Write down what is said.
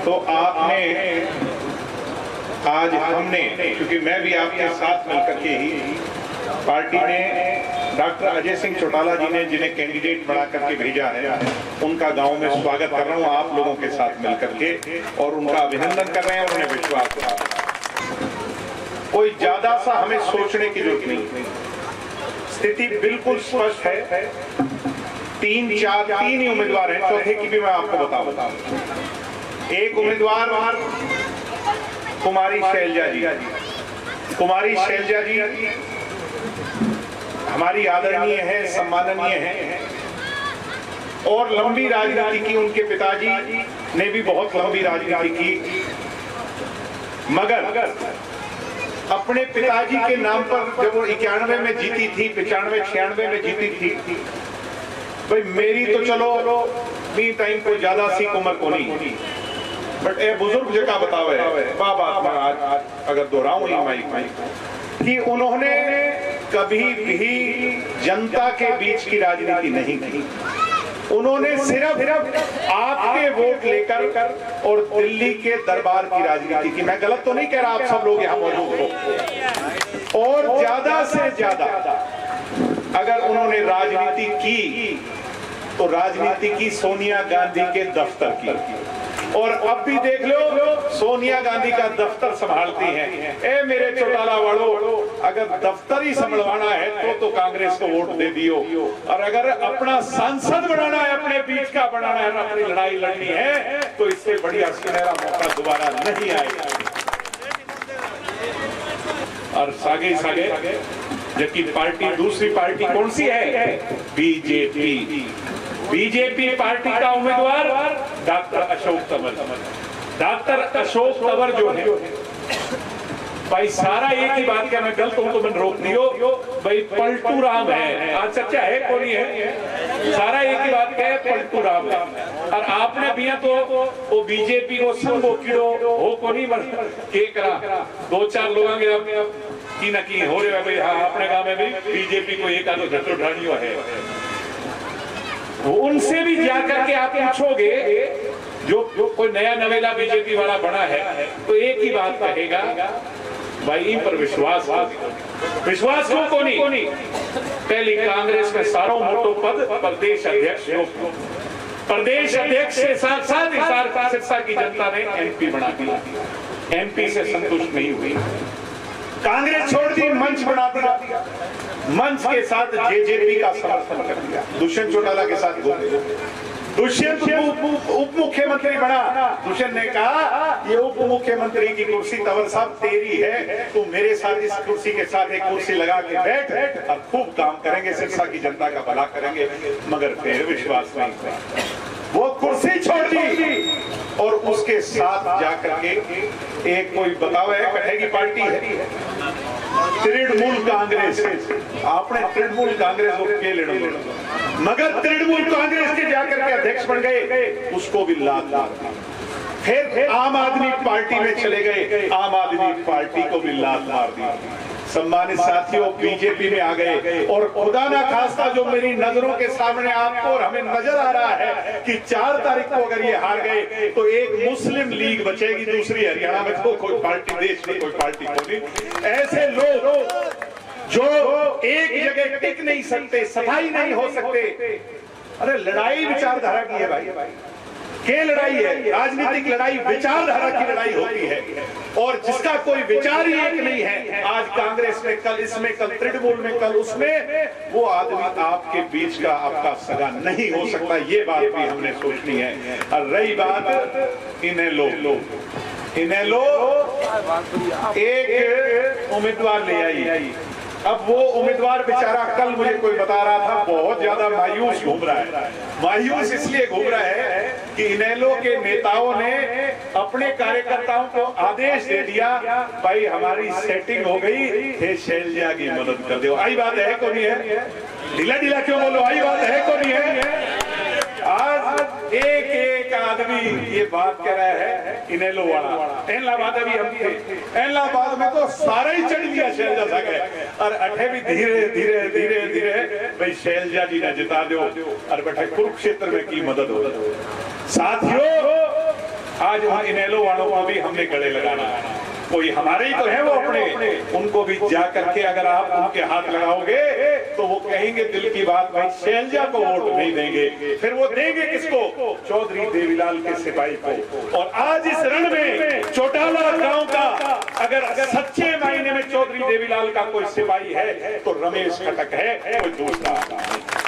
तो आपने आज हमने, क्योंकि मैं भी आपके साथ मिलकर के ही पार्टी ने डॉक्टर अजय सिंह चौटाला जी ने जिन्हें कैंडिडेट बना करके भेजा है, उनका गांव में स्वागत कर रहा हूं आप लोगों के साथ मिलकर के, और उनका अभिनंदन कर रहे हैं। उन्हें विश्वास है, कोई ज्यादा सा हमें सोचने की जरूरत नहीं, स्थिति बिल्कुल स्पष्ट है। तीन ही उम्मीदवार हैं, चौथे की भी मैं आपको बताऊं। एक उम्मीदवार कुमारी शैलजा जी। कुमारी शैलजा जी हमारी आदरणीय है, सम्माननीय है, और लंबी राजनीति की। उनके पिताजी ने भी बहुत लंबी राजनीति की, मगर अपने पिताजी के नाम पर जब वो 91 में जीती थी, 95, 96 में जीती थी, भाई मेरी तो चलो मी टाइम को ज्यादा सी उम्र को नहीं, बट ए बुजुर्ग जगह बतावे बाबा आज अगर दोहराऊं ही माइक कि उन्होंने कभी भी जनता के बीच की राजनीति नहीं की। उन्होंने सिर्फ आपके वोट लेकर और दिल्ली के दरबार की राजनीति की। मैं गलत तो नहीं कह रहा, आप सब लोग यहाँ मौजूद हो। और ज्यादा से ज्यादा अगर उन्होंने राजनीति की तो राजनीति की सोनिया गांधी के दफ्तर की, और अब भी देख लो सोनिया गांधी का दफ्तर संभालती हैं। ए मेरे चौटाला वालों, अगर दफ्तर ही संभालवाना है तो कांग्रेस को वोट दे दियो, और अगर अपना सांसद बनाना है, अपने बीच का बनाना है, अपनी लड़ाई लड़नी है, तो इससे बढ़िया सुनहरा मौका दोबारा नहीं आएगा। और सागे जबकि पार्टी, दूसरी पार्टी कौन सी है? बीजेपी। बीजेपी पार्टी का उम्मीदवार डॉक्टर अशोक तंवर। डॉक्टर अशोक तंवर जो है भाई, सारा एक ही बात क्या, मैं गलत हूं तो मैंने रोक दियो भाई, पलटू राम है। आज सच्चा है कौन है? सारा एक ही बात क्या है, पलटू राम है। और आपने भी तो वो बीजेपी को संगो कीड़ो हो को नहीं के करा, 2-4 लोग की न की हो रहे भाई। हाँ, अपने गांव में भी बीजेपी को एक आधो झटो ढाणियों है, उनसे भी जाकर के आप पूछोगे, जो कोई नया नवेला बीजेपी वाला बना है, तो एक ही बात कहेगा भाई, इन पर विश्वास क्यों को नहीं? पहली कांग्रेस में सारों मोटो पद प्रदेश अध्यक्ष के साथ साथ सिरसा की जनता ने एमपी बना दिया। एमपी से संतुष्ट नहीं हुई, कांग्रेस छोड़ दी, मंच बना दिया, मंच के साथ जेजेपी का समर्थन कर दिया, दुष्यंत चौटाला के साथ दुष्यंत उप मुख्यमंत्री बना। दुष्यंत ने कहा ये उप मुख्यमंत्री की कुर्सी तंवर साहब तेरी है, तू मेरे साथ इस कुर्सी के साथ एक कुर्सी लगा के बैठ और खूब काम करेंगे, सिरसा की जनता का भला करेंगे। मगर फिर विश्वास नहीं हुआ, वो कुर्सी छोड़ दी, और उसके साथ जाकर के एक कोई बतावा है, कहे की पार्टी है तृणमूल कांग्रेस। आपने तृणमूल कांग्रेस को के लेना, मगर तृणमूल कांग्रेस के जाकर के अध्यक्ष बन गए, उसको भी लात मार दी। फिर आम आदमी पार्टी में चले गए, आम आदमी पार्टी को भी लात मार दी। सम्मानित साथियों, बीजेपी में आ गए, और खुदा ना खास्ता जो मेरी नजरों के सामने आपको और हमें नजर आ रहा है कि 4 तारीख को अगर ये हार गए तो एक मुस्लिम लीग बचेगी, दूसरी हरियाणा में तो कोई पार्टी, देश में कोई पार्टी होगी। ऐसे लोग जो एक जगह टिक नहीं सकते, सफाई नहीं हो सकते। अरे लड़ाई विचारधारा की है भाई, क्या लड़ाई है? राजनीतिक लड़ाई विचारधारा की लड़ाई होती है, और जिसका कोई विचार ही एक नहीं है, आज कांग्रेस में, कल इसमें, कल तृणमूल में, कल उसमें, वो आदमी आपके बीच का आपका सगा नहीं हो सकता। ये बात भी हमने सोचनी है। और रही बात इन्हें लो एक उम्मीदवार ले आई। अब वो उम्मीदवार बेचारा, कल मुझे कोई बता रहा था, बहुत ज्यादा मायूस घूम रहा है। मायूस इसलिए घूम रहा है कि इनेलो के नेताओं ने अपने कार्यकर्ताओं को आदेश दे दिया, भाई हमारी सेटिंग हो गई है, शैलजा की मदद कर दो। आई बात है को नहीं है? ढीला क्यों बोलो? आई बात है को नहीं है? आज एक आदमी ये बात कह रहा है, इनेलो वाला इलाहाबाद अभी हम थे, इलाहाबाद में तो सारा ही चढ़ दिया शैलजा सा गए, और अठे भी धीरे भाई शैलजा जी ने जिता दो, और बैठे कुरुक्षेत्र में की मदद हो। साथियों, आज उन इनेलो वालों को भी हमने गले लगाना है। कोई हमारे ही तो है वो अपने, उनको भी जा करके अगर आप उनके हाथ लगाओगे तो वो कहेंगे दिल की बात, भाई शैलजा को वोट नहीं देंगे। फिर वो देंगे किसको? चौधरी देवीलाल के सिपाही को। और आज इस रण में चौटाला गांव का अगर सच्चे मायने में चौधरी देवीलाल का कोई सिपाही है तो रमेश खटक है, कोई दूसरा।